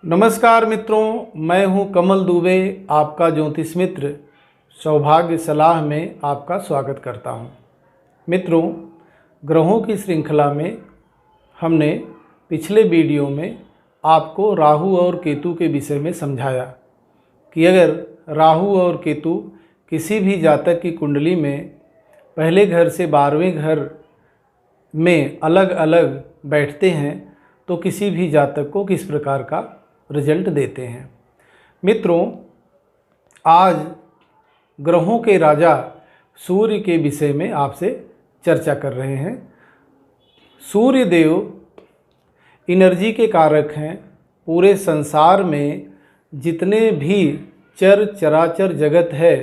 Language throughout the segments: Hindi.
नमस्कार मित्रों, मैं हूं कमल दुबे, आपका ज्योतिष मित्र। सौभाग्य सलाह में आपका स्वागत करता हूं। मित्रों, ग्रहों की श्रृंखला में हमने पिछले वीडियो में आपको राहु और केतु के विषय में समझाया कि अगर राहु और केतु किसी भी जातक की कुंडली में पहले घर से 12वें घर में अलग अलग बैठते हैं तो किसी भी जातक को किस प्रकार का रिजल्ट देते हैं। मित्रों, आज ग्रहों के राजा सूर्य के विषय में आपसे चर्चा कर रहे हैं। सूर्य देव एनर्जी के कारक हैं। पूरे संसार में जितने भी चराचर जगत है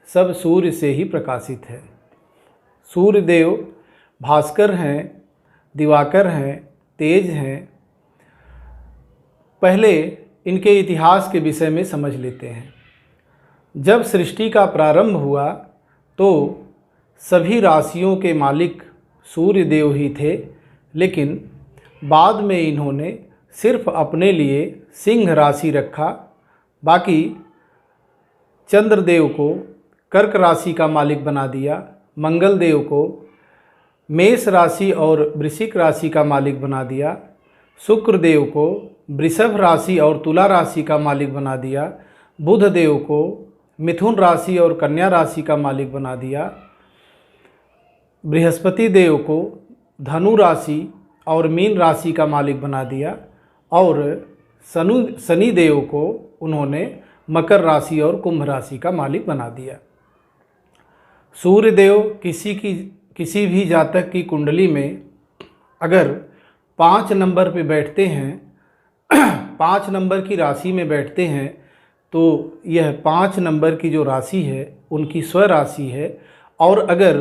सब सूर्य से ही प्रकाशित है। सूर्य देव भास्कर हैं, दिवाकर हैं, तेज हैं। पहले इनके इतिहास के विषय में समझ लेते हैं। जब सृष्टि का प्रारंभ हुआ तो सभी राशियों के मालिक सूर्य देव ही थे, लेकिन बाद में इन्होंने सिर्फ अपने लिए सिंह राशि रखा। बाकी चंद्रदेव को कर्क राशि का मालिक बना दिया, मंगल देव को मेष राशि और वृश्चिक राशि का मालिक बना दिया, शुक्र देव को वृषभ राशि और तुला राशि का मालिक बना दिया, बुध देव को मिथुन राशि और कन्या राशि का मालिक बना दिया, बृहस्पति देव को धनु राशि और मीन राशि का मालिक बना दिया और शनि देव को उन्होंने मकर राशि और कुंभ राशि का मालिक बना दिया। सूर्य देव किसी भी जातक की कुंडली में अगर 5 नंबर पे बैठते हैं, 5 नंबर की राशि में बैठते हैं, तो यह 5 नंबर की जो राशि है उनकी स्व राशि है। और अगर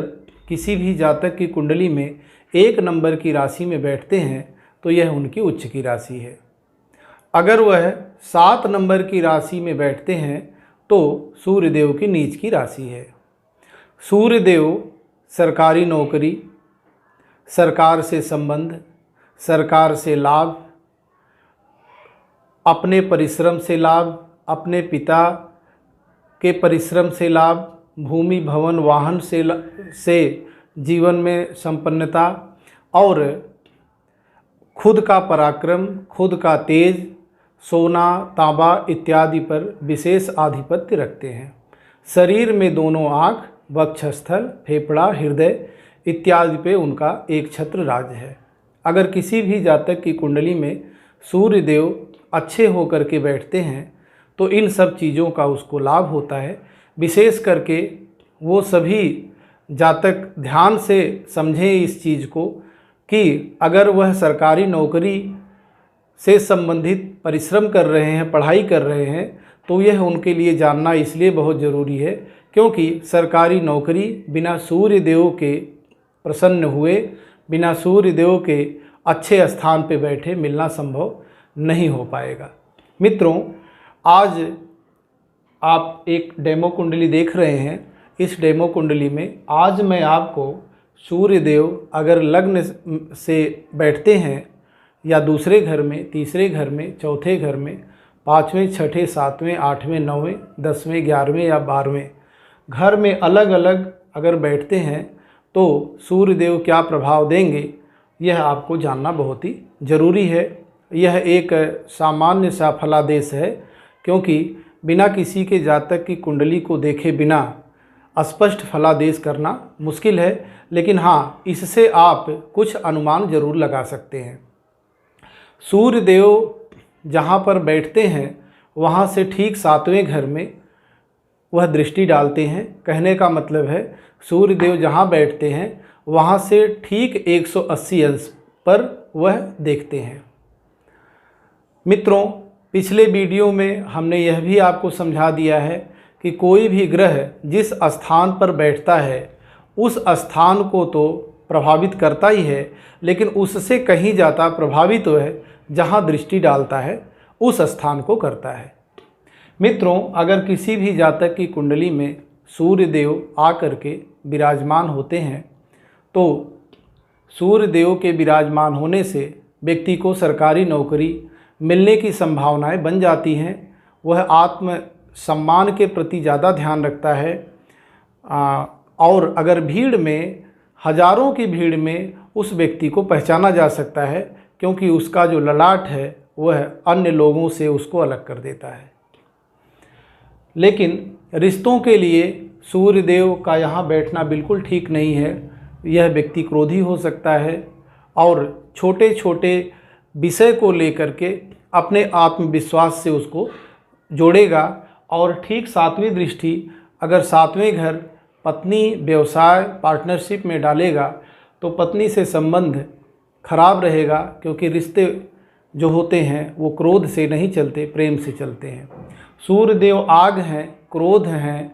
किसी भी जातक की कुंडली में 1 नंबर की राशि में बैठते हैं तो यह उनकी उच्च की राशि है। अगर वह 7 नंबर की राशि में बैठते हैं तो सूर्यदेव की नीच की राशि है। सूर्यदेव सरकारी नौकरी, सरकार से संबंध, सरकार से लाभ, अपने परिश्रम से लाभ, अपने पिता के परिश्रम से लाभ, भूमि भवन वाहन से जीवन में संपन्नता और खुद का पराक्रम, खुद का तेज, सोना तांबा इत्यादि पर विशेष आधिपत्य रखते हैं। शरीर में दोनों आँख, वक्षस्थल, फेफड़ा, हृदय इत्यादि पे उनका एक छत्र राज है। अगर किसी भी जातक की कुंडली में सूर्य देव अच्छे होकर के बैठते हैं तो इन सब चीज़ों का उसको लाभ होता है। विशेष करके वो सभी जातक ध्यान से समझें इस चीज़ को कि अगर वह सरकारी नौकरी से संबंधित परिश्रम कर रहे हैं, पढ़ाई कर रहे हैं, तो यह उनके लिए जानना इसलिए बहुत ज़रूरी है क्योंकि सरकारी नौकरी बिना सूर्य देव के प्रसन्न हुए, बिना सूर्य देव के अच्छे स्थान पे बैठे मिलना संभव नहीं हो पाएगा। मित्रों, आज आप एक डेमो कुंडली देख रहे हैं। इस डेमो कुंडली में आज मैं आपको सूर्य देव अगर लग्न से बैठते हैं या दूसरे घर में, तीसरे घर में, चौथे घर में, 5वें, 6ठे, 7वें, 8वें, 9वें, 10वें, 11वें या 12वें घर में अलग अलग अगर बैठते हैं तो सूर्य देव क्या प्रभाव देंगे, यह आपको जानना बहुत ही ज़रूरी है। यह एक सामान्य सा फलादेश है क्योंकि बिना किसी के जातक की कुंडली को देखे बिना स्पष्ट फलादेश करना मुश्किल है, लेकिन हाँ, इससे आप कुछ अनुमान जरूर लगा सकते हैं। सूर्य देव जहाँ पर बैठते हैं वहाँ से ठीक 7वें घर में वह दृष्टि डालते हैं। कहने का मतलब है सूर्य देव जहाँ बैठते हैं वहाँ से ठीक 180 अंश पर वह देखते हैं। मित्रों, पिछले वीडियो में हमने यह भी आपको समझा दिया है कि कोई भी ग्रह जिस स्थान पर बैठता है उस स्थान को तो प्रभावित करता ही है, लेकिन उससे कहीं ज़्यादा प्रभावित वह जहाँ दृष्टि डालता है उस स्थान को करता है। मित्रों, अगर किसी भी जातक की कुंडली में सूर्य देव आकर के विराजमान होते हैं तो सूर्य देव के विराजमान होने से व्यक्ति को सरकारी नौकरी मिलने की संभावनाएं बन जाती हैं। वह आत्म सम्मान के प्रति ज़्यादा ध्यान रखता है और अगर भीड़ में, हजारों की भीड़ में उस व्यक्ति को पहचाना जा सकता है, क्योंकि उसका जो ललाट है वह अन्य लोगों से उसको अलग कर देता है। लेकिन रिश्तों के लिए सूर्यदेव का यहाँ बैठना बिल्कुल ठीक नहीं है। यह व्यक्ति क्रोधी हो सकता है और छोटे छोटे विषय को लेकर के अपने आत्मविश्वास से उसको जोड़ेगा। और ठीक 7वीं दृष्टि अगर 7वें घर पत्नी व्यवसाय पार्टनरशिप में डालेगा तो पत्नी से संबंध खराब रहेगा, क्योंकि रिश्ते जो होते हैं वो क्रोध से नहीं चलते, प्रेम से चलते हैं। सूर्यदेव आग हैं, क्रोध हैं,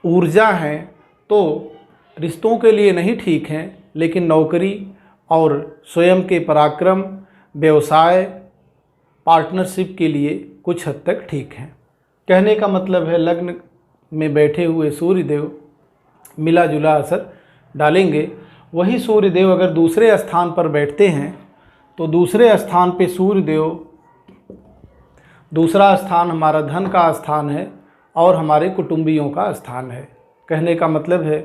ऊर्जा हैं, तो रिश्तों के लिए नहीं ठीक हैं। लेकिन नौकरी और स्वयं के पराक्रम, व्यवसाय, पार्टनरशिप के लिए कुछ हद तक ठीक हैं। कहने का मतलब है लग्न में बैठे हुए सूर्यदेव मिला जुला असर डालेंगे। वही सूर्यदेव अगर दूसरे स्थान पर बैठते हैं तो दूसरे स्थान पे सूर्यदेव, दूसरा स्थान हमारा धन का स्थान है और हमारे कुटुंबियों का स्थान है। कहने का मतलब है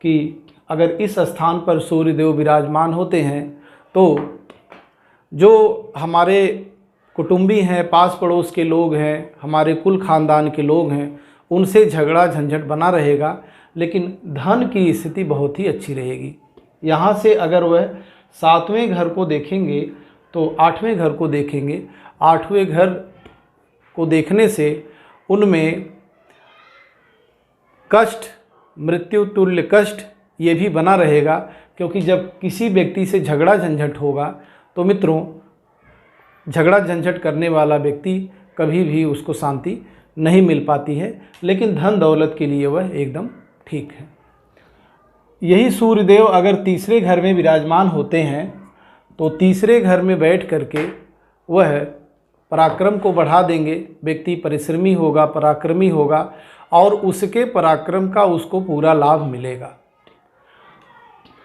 कि अगर इस स्थान पर सूर्यदेव विराजमान होते हैं तो जो हमारे कुटुंबी हैं, पास पड़ोस के लोग हैं, हमारे कुल खानदान के लोग हैं, उनसे झगड़ा झंझट बना रहेगा, लेकिन धन की स्थिति बहुत ही अच्छी रहेगी। यहाँ से अगर वह 7वें घर को देखेंगे तो 8वें घर को देखेंगे। 8वें घर को देखने से उनमें कष्ट, मृत्यु तुल्य कष्ट ये भी बना रहेगा, क्योंकि जब किसी व्यक्ति से झगड़ा झंझट होगा तो मित्रों, झगड़ा झंझट करने वाला व्यक्ति कभी भी उसको शांति नहीं मिल पाती है। लेकिन धन दौलत के लिए वह एकदम ठीक है। यही सूर्यदेव अगर तीसरे घर में विराजमान होते हैं तो तीसरे घर में बैठ करके वह पराक्रम को बढ़ा देंगे। व्यक्ति परिश्रमी होगा, पराक्रमी होगा और उसके पराक्रम का उसको पूरा लाभ मिलेगा।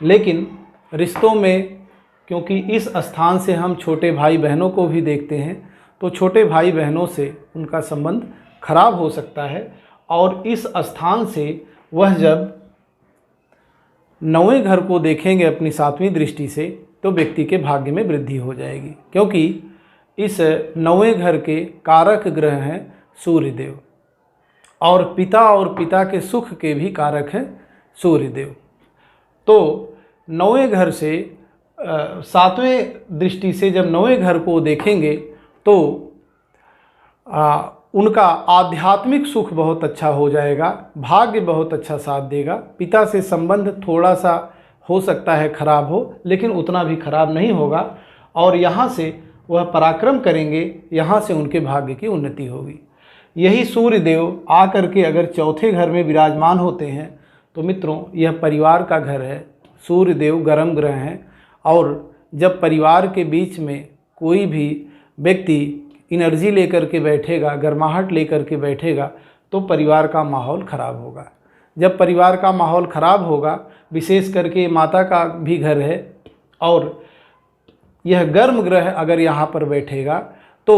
लेकिन रिश्तों में, क्योंकि इस स्थान से हम छोटे भाई बहनों को भी देखते हैं, तो छोटे भाई बहनों से उनका संबंध खराब हो सकता है। और इस स्थान से वह जब 9वें घर को देखेंगे अपनी 7वीं दृष्टि से तो व्यक्ति के भाग्य में वृद्धि हो जाएगी, क्योंकि इस 9वें घर के कारक ग्रह हैं सूर्यदेव और पिता के सुख के भी कारक हैं सूर्यदेव। तो 9वें घर से 7वें दृष्टि से जब 9वें घर को देखेंगे तो उनका आध्यात्मिक सुख बहुत अच्छा हो जाएगा, भाग्य बहुत अच्छा साथ देगा। पिता से संबंध थोड़ा सा हो सकता है खराब हो, लेकिन उतना भी खराब नहीं होगा और यहाँ से वह पराक्रम करेंगे, यहाँ से उनके भाग्य की उन्नति होगी। यही सूर्यदेव आकर के अगर चौथे घर में विराजमान होते हैं तो मित्रों, यह परिवार का घर है। सूर्यदेव गर्म ग्रह हैं और जब परिवार के बीच में कोई भी व्यक्ति एनर्जी लेकर के बैठेगा, गर्माहट लेकर के बैठेगा, तो परिवार का माहौल खराब होगा। जब परिवार का माहौल खराब होगा, विशेष करके माता का भी घर है और यह गर्म ग्रह अगर यहाँ पर बैठेगा तो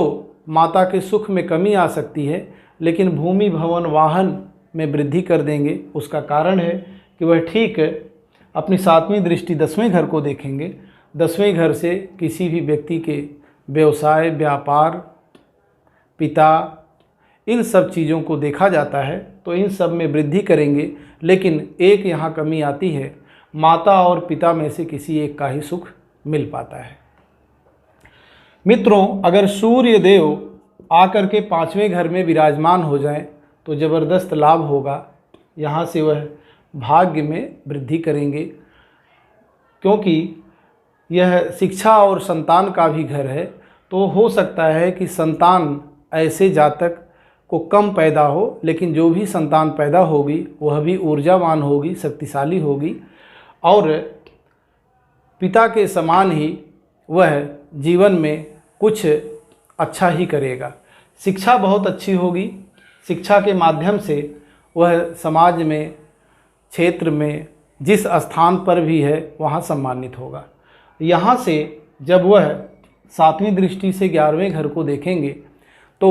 माता के सुख में कमी आ सकती है, लेकिन भूमि भवन वाहन में वृद्धि कर देंगे। उसका कारण है कि वह ठीक अपनी 7वीं दृष्टि 10वें घर को देखेंगे। 10वें घर से किसी भी व्यक्ति के व्यवसाय, व्यापार, पिता, इन सब चीज़ों को देखा जाता है, तो इन सब में वृद्धि करेंगे। लेकिन एक यहाँ कमी आती है, माता और पिता में से किसी एक का ही सुख मिल पाता है। मित्रों, अगर सूर्य देव आकर के 5वें घर में विराजमान हो जाएं तो ज़बरदस्त लाभ होगा। यहाँ से वह भाग्य में वृद्धि करेंगे, क्योंकि यह शिक्षा और संतान का भी घर है। तो हो सकता है कि संतान ऐसे जातक को कम पैदा हो, लेकिन जो भी संतान पैदा होगी वह भी ऊर्जावान होगी, शक्तिशाली होगी और पिता के समान ही वह जीवन में कुछ अच्छा ही करेगा। शिक्षा बहुत अच्छी होगी। शिक्षा के माध्यम से वह समाज में, क्षेत्र में, जिस स्थान पर भी है वहाँ सम्मानित होगा। यहाँ से जब वह सातवीं दृष्टि से 11वें घर को देखेंगे तो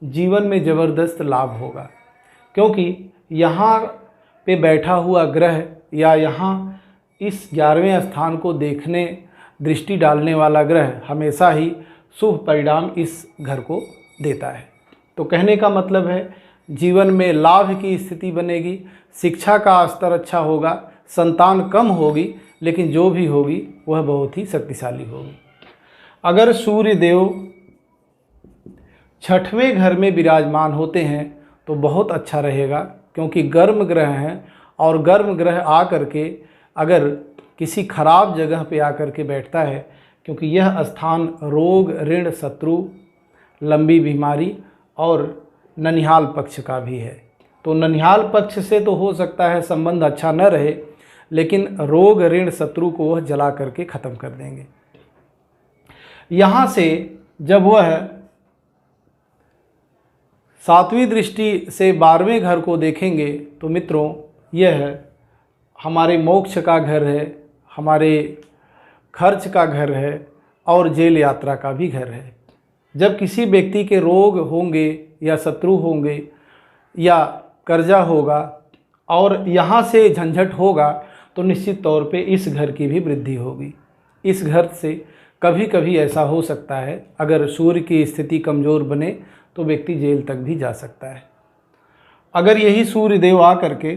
जीवन में ज़बरदस्त लाभ होगा, क्योंकि यहाँ पे बैठा हुआ ग्रह या यहाँ इस 11वें स्थान को देखने दृष्टि डालने वाला ग्रह हमेशा ही शुभ परिणाम इस घर को देता है। तो कहने का मतलब है जीवन में लाभ की स्थिति बनेगी, शिक्षा का स्तर अच्छा होगा, संतान कम होगी लेकिन जो भी होगी वह बहुत ही शक्तिशाली होगी। अगर सूर्य देव 6वें घर में विराजमान होते हैं तो बहुत अच्छा रहेगा, क्योंकि गर्म ग्रह हैं और गर्म ग्रह आकर के अगर किसी खराब जगह पे आकर के बैठता है, क्योंकि यह स्थान रोग, ऋण, शत्रु, लंबी बीमारी और ननिहाल पक्ष का भी है। तो ननिहाल पक्ष से तो हो सकता है संबंध अच्छा न रहे, लेकिन रोग, ऋण, शत्रु को वह जला करके ख़त्म कर देंगे। यहाँ से जब वह 7वीं दृष्टि से 12वें घर को देखेंगे तो मित्रों यह हमारे मोक्ष का घर है, हमारे खर्च का घर है और जेल यात्रा का भी घर है। जब किसी व्यक्ति के रोग होंगे या शत्रु होंगे या कर्जा होगा और यहाँ से झंझट होगा तो निश्चित तौर पे इस घर की भी वृद्धि होगी। इस घर से कभी कभी ऐसा हो सकता है, अगर सूर्य की स्थिति कमज़ोर बने तो व्यक्ति जेल तक भी जा सकता है। अगर यही सूर्य देव आकर के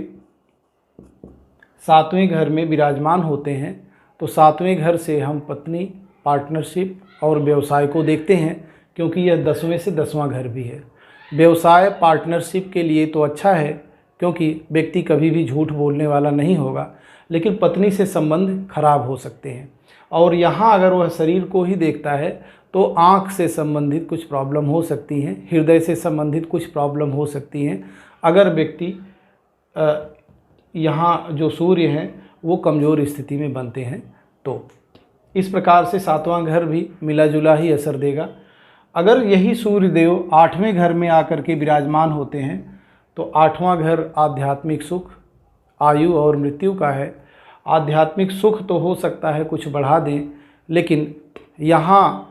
7वें घर में विराजमान होते हैं तो 7वें घर से हम पत्नी, पार्टनरशिप और व्यवसाय को देखते हैं, क्योंकि यह 10वें से 10वां घर भी है। व्यवसाय पार्टनरशिप के लिए तो अच्छा है, क्योंकि व्यक्ति कभी भी झूठ बोलने वाला नहीं होगा, लेकिन पत्नी से संबंध खराब हो सकते हैं। और यहाँ अगर वह शरीर को ही देखता है तो आँख से संबंधित कुछ प्रॉब्लम हो सकती हैं, हृदय से संबंधित कुछ प्रॉब्लम हो सकती हैं, अगर व्यक्ति यहाँ जो सूर्य हैं वो कमज़ोर स्थिति में बनते हैं। तो इस प्रकार से 7वां घर भी मिला जुला ही असर देगा। अगर यही सूर्य देव 8वें घर में आकर के विराजमान होते हैं तो 8वां घर आध्यात्मिक सुख, आयु और मृत्यु का है। आध्यात्मिक सुख तो हो सकता है कुछ बढ़ा दें, लेकिन यहाँ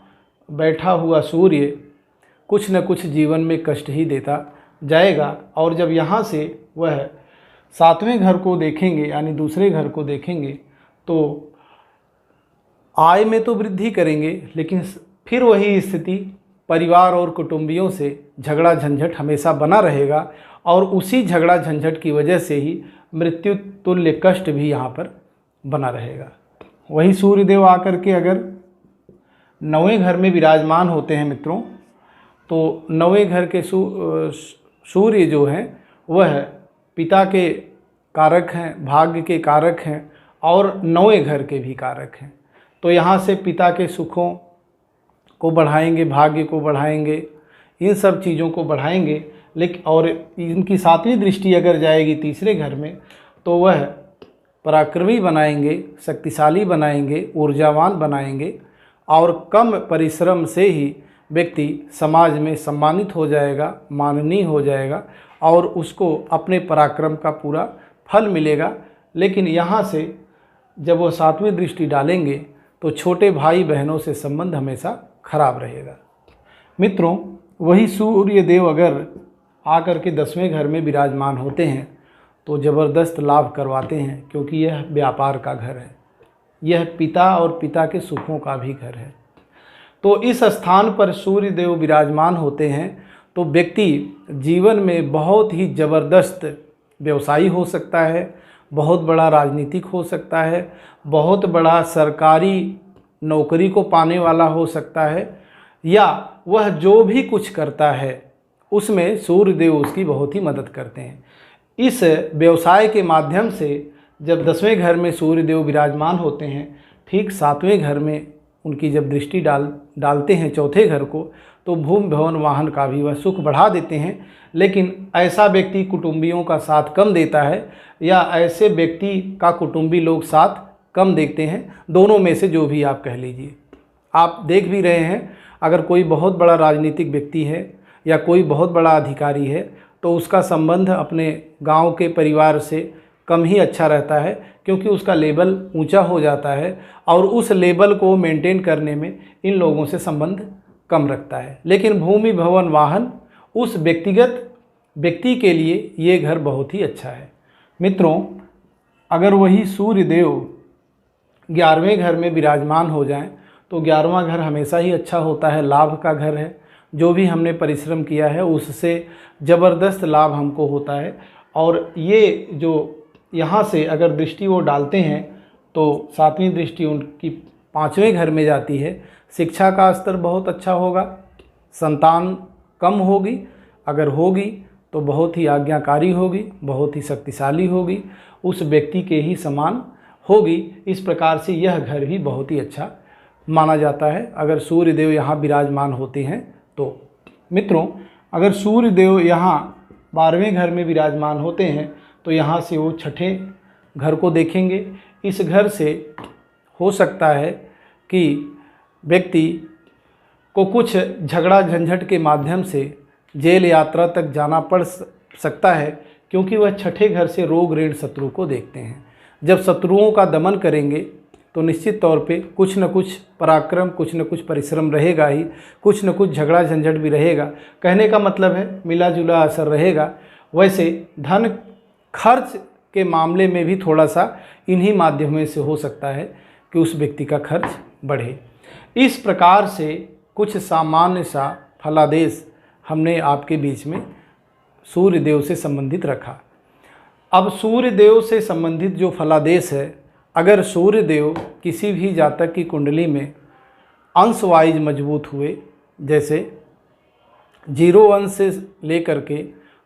बैठा हुआ सूर्य कुछ न कुछ जीवन में कष्ट ही देता जाएगा। और जब यहाँ से वह 7वें घर को देखेंगे यानी दूसरे घर को देखेंगे तो आय में तो वृद्धि करेंगे, लेकिन फिर वही स्थिति परिवार और कुटुंबियों से झगड़ा झंझट हमेशा बना रहेगा और उसी झगड़ा झंझट की वजह से ही मृत्यु तुल्य कष्ट भी यहाँ पर बना रहेगा। वही सूर्यदेव आकर के अगर 9वें घर में विराजमान होते हैं मित्रों, तो 9वें घर के सूर्य जो हैं वह पिता के कारक हैं, भाग्य के कारक हैं और 9वें घर के भी कारक हैं। तो यहाँ से पिता के सुखों को बढ़ाएंगे, भाग्य को बढ़ाएंगे, इन सब चीज़ों को बढ़ाएंगे। लेकिन और इनकी 7वीं दृष्टि अगर जाएगी तीसरे घर में तो वह पराक्रमी बनाएंगे, शक्तिशाली बनाएंगे, ऊर्जावान बनाएंगे और कम परिश्रम से ही व्यक्ति समाज में सम्मानित हो जाएगा, माननीय हो जाएगा और उसको अपने पराक्रम का पूरा फल मिलेगा। लेकिन यहाँ से जब वो 7वीं दृष्टि डालेंगे तो छोटे भाई बहनों से संबंध हमेशा खराब रहेगा। मित्रों, वही सूर्य देव अगर आकर के 10वें घर में विराजमान होते हैं तो ज़बरदस्त लाभ करवाते हैं, क्योंकि यह व्यापार का घर है, यह पिता और पिता के सुखों का भी घर है। तो इस स्थान पर सूर्य देव विराजमान होते हैं तो व्यक्ति जीवन में बहुत ही ज़बरदस्त व्यवसायी हो सकता है, बहुत बड़ा राजनीतिक हो सकता है, बहुत बड़ा सरकारी नौकरी को पाने वाला हो सकता है, या वह जो भी कुछ करता है उसमें सूर्य देव उसकी बहुत ही मदद करते हैं। इस व्यवसाय के माध्यम से जब 10वें घर में सूर्य देव विराजमान होते हैं, ठीक 7वें घर में उनकी जब दृष्टि डालते हैं चौथे घर को, तो भूमि भवन वाहन का भी वह सुख बढ़ा देते हैं। लेकिन ऐसा व्यक्ति कुटुंबियों का साथ कम देता है या ऐसे व्यक्ति का कुटुंबी लोग साथ कम देखते हैं, दोनों में से जो भी आप कह लीजिए। आप देख भी रहे हैं, अगर कोई बहुत बड़ा राजनीतिक व्यक्ति है या कोई बहुत बड़ा अधिकारी है तो उसका संबंध अपने गांव के परिवार से कम ही अच्छा रहता है, क्योंकि उसका लेवल ऊंचा हो जाता है और उस लेवल को मेंटेन करने में इन लोगों से संबंध कम रखता है। लेकिन भूमि भवन वाहन उस व्यक्तिगत व्यक्ति के लिए ये घर बहुत ही अच्छा है। मित्रों, अगर वही सूर्य देव 11वें घर में विराजमान हो जाएं तो 11वां घर हमेशा ही अच्छा होता है, लाभ का घर है। जो भी हमने परिश्रम किया है उससे ज़बरदस्त लाभ हमको होता है। और ये जो यहाँ से अगर दृष्टि वो डालते हैं तो 7वीं दृष्टि उनकी 5वें घर में जाती है। शिक्षा का स्तर बहुत अच्छा होगा, संतान कम होगी, अगर होगी तो बहुत ही आज्ञाकारी होगी, बहुत ही शक्तिशाली होगी, उस व्यक्ति के ही समान होगी। इस प्रकार से यह घर भी बहुत ही अच्छा माना जाता है अगर सूर्य देव यहाँ विराजमान होते हैं तो। मित्रों, अगर सूर्य देव यहाँ 12वें घर में विराजमान होते हैं तो यहाँ से वो 6ठे घर को देखेंगे। इस घर से हो सकता है कि व्यक्ति को कुछ झगड़ा झंझट के माध्यम से जेल यात्रा तक जाना पड़ सकता है, क्योंकि वह 6ठे घर से रोग ऋण शत्रु को देखते हैं। जब शत्रुओं का दमन करेंगे तो निश्चित तौर पे कुछ न कुछ पराक्रम, कुछ न कुछ परिश्रम रहेगा ही, कुछ न कुछ झगड़ा झंझट भी रहेगा। कहने का मतलब है मिला जुला असर रहेगा। वैसे धन खर्च के मामले में भी थोड़ा सा इन्हीं माध्यमों से हो सकता है कि उस व्यक्ति का खर्च बढ़े। इस प्रकार से कुछ सामान्य सा फलादेश हमने आपके बीच में सूर्य देव से संबंधित रखा। अब सूर्य देव से संबंधित जो फलादेश है, अगर सूर्य देव किसी भी जातक की कुंडली में अंश वाइज मजबूत हुए, जैसे 0 अंश से लेकर के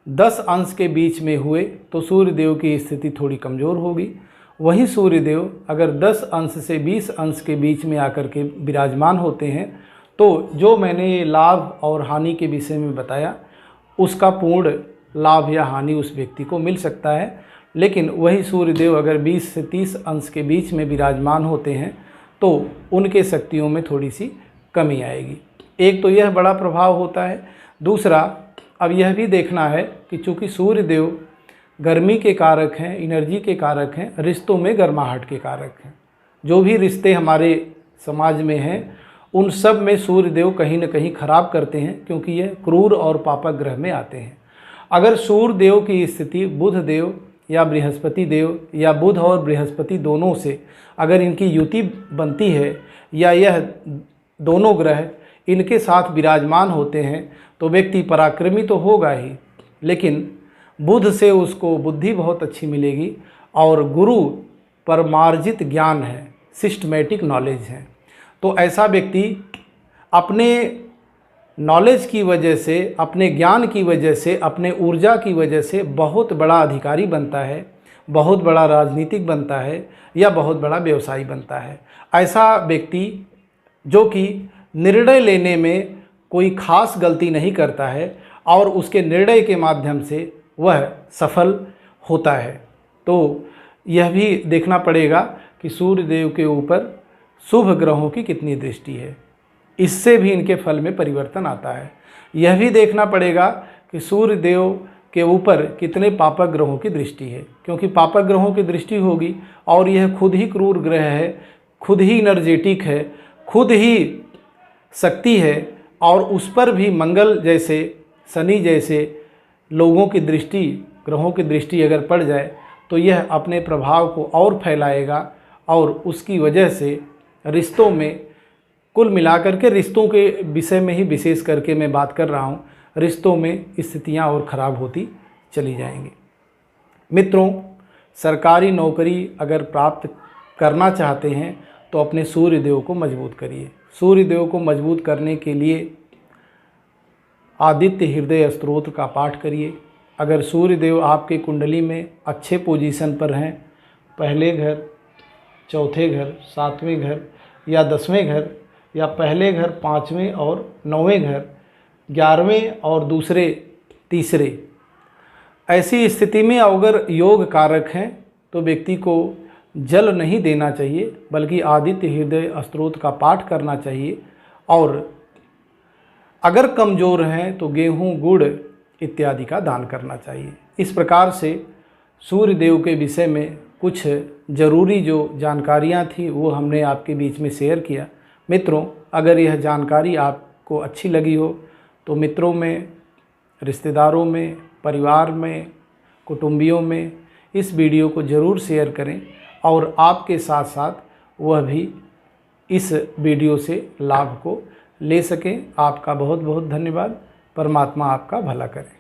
10 अंश के बीच में हुए तो सूर्य देव की स्थिति थोड़ी कमज़ोर होगी। वहीं सूर्य देव अगर 10 अंश से 20 अंश के बीच में आकर के विराजमान होते हैं तो जो मैंने ये लाभ और हानि के विषय में बताया उसका पूर्ण लाभ या हानि उस व्यक्ति को मिल सकता है। लेकिन वही सूर्य देव अगर 20 से 30 अंश के बीच में विराजमान होते हैं तो उनके शक्तियों में थोड़ी सी कमी आएगी। एक तो यह बड़ा प्रभाव होता है। दूसरा, अब यह भी देखना है कि चूँकि सूर्य देव गर्मी के कारक हैं, एनर्जी के कारक हैं, रिश्तों में गर्माहट के कारक हैं। जो भी रिश्ते हमारे समाज में हैं उन सब में सूर्य देव कहीं न कहीं खराब करते हैं, क्योंकि यह क्रूर और पापक ग्रह में आते हैं। अगर सूर्य देव की स्थिति बुध देव या बृहस्पति देव या बुध और बृहस्पति दोनों से अगर इनकी युति बनती है या यह दोनों ग्रह इनके साथ विराजमान होते हैं तो व्यक्ति पराक्रमी तो होगा ही, लेकिन बुध से उसको बुद्धि बहुत अच्छी मिलेगी और गुरु परमार्जित ज्ञान है, सिस्टमेटिक नॉलेज है। तो ऐसा व्यक्ति अपने नॉलेज की वजह से, अपने ज्ञान की वजह से, अपने ऊर्जा की वजह से बहुत बड़ा अधिकारी बनता है, बहुत बड़ा राजनीतिक बनता है या बहुत बड़ा व्यवसायी बनता है। ऐसा व्यक्ति जो कि निर्णय लेने में कोई खास गलती नहीं करता है और उसके निर्णय के माध्यम से वह सफल होता है। तो यह भी देखना पड़ेगा कि सूर्य देव के ऊपर शुभ ग्रहों की कितनी दृष्टि है, इससे भी इनके फल में परिवर्तन आता है। यह भी देखना पड़ेगा कि सूर्य देव के ऊपर कितने पापक ग्रहों की दृष्टि है, क्योंकि पापक ग्रहों की दृष्टि होगी और यह खुद ही क्रूर ग्रह है, खुद ही एनर्जेटिक है, खुद ही शक्ति है और उस पर भी मंगल जैसे, शनि जैसे लोगों की दृष्टि, ग्रहों की दृष्टि अगर पड़ जाए तो यह अपने प्रभाव को और फैलाएगा और उसकी वजह से रिश्तों में, कुल मिलाकर के रिश्तों के विषय में ही विशेष करके मैं बात कर रहा हूँ, रिश्तों में स्थितियाँ और ख़राब होती चली जाएंगी। मित्रों, सरकारी नौकरी अगर प्राप्त करना चाहते हैं तो अपने सूर्य देव को मजबूत करिए। सूर्य देव को मजबूत करने के लिए आदित्य हृदय स्तोत्र का पाठ करिए। अगर सूर्य देव आपके कुंडली में अच्छे पोजीशन पर हैं, पहले घर, चौथे घर, 7वें घर या 10वें घर या पहले घर, 5वें और 9वें घर, 11वें और दूसरे तीसरे, ऐसी स्थिति में अगर योग कारक हैं तो व्यक्ति को जल नहीं देना चाहिए बल्कि आदित्य हृदय स्तोत्र का पाठ करना चाहिए। और अगर कमज़ोर हैं तो गेहूँ, गुड़ इत्यादि का दान करना चाहिए। इस प्रकार से सूर्य देव के विषय में कुछ ज़रूरी जो जानकारियाँ थी वो हमने आपके बीच में शेयर किया। मित्रों, अगर यह जानकारी आपको अच्छी लगी हो तो मित्रों में, रिश्तेदारों में, परिवार में, कुटुंबियों में इस वीडियो को ज़रूर शेयर करें और आपके साथ साथ वह भी इस वीडियो से लाभ को ले सकें। आपका बहुत बहुत धन्यवाद। परमात्मा आपका भला करे।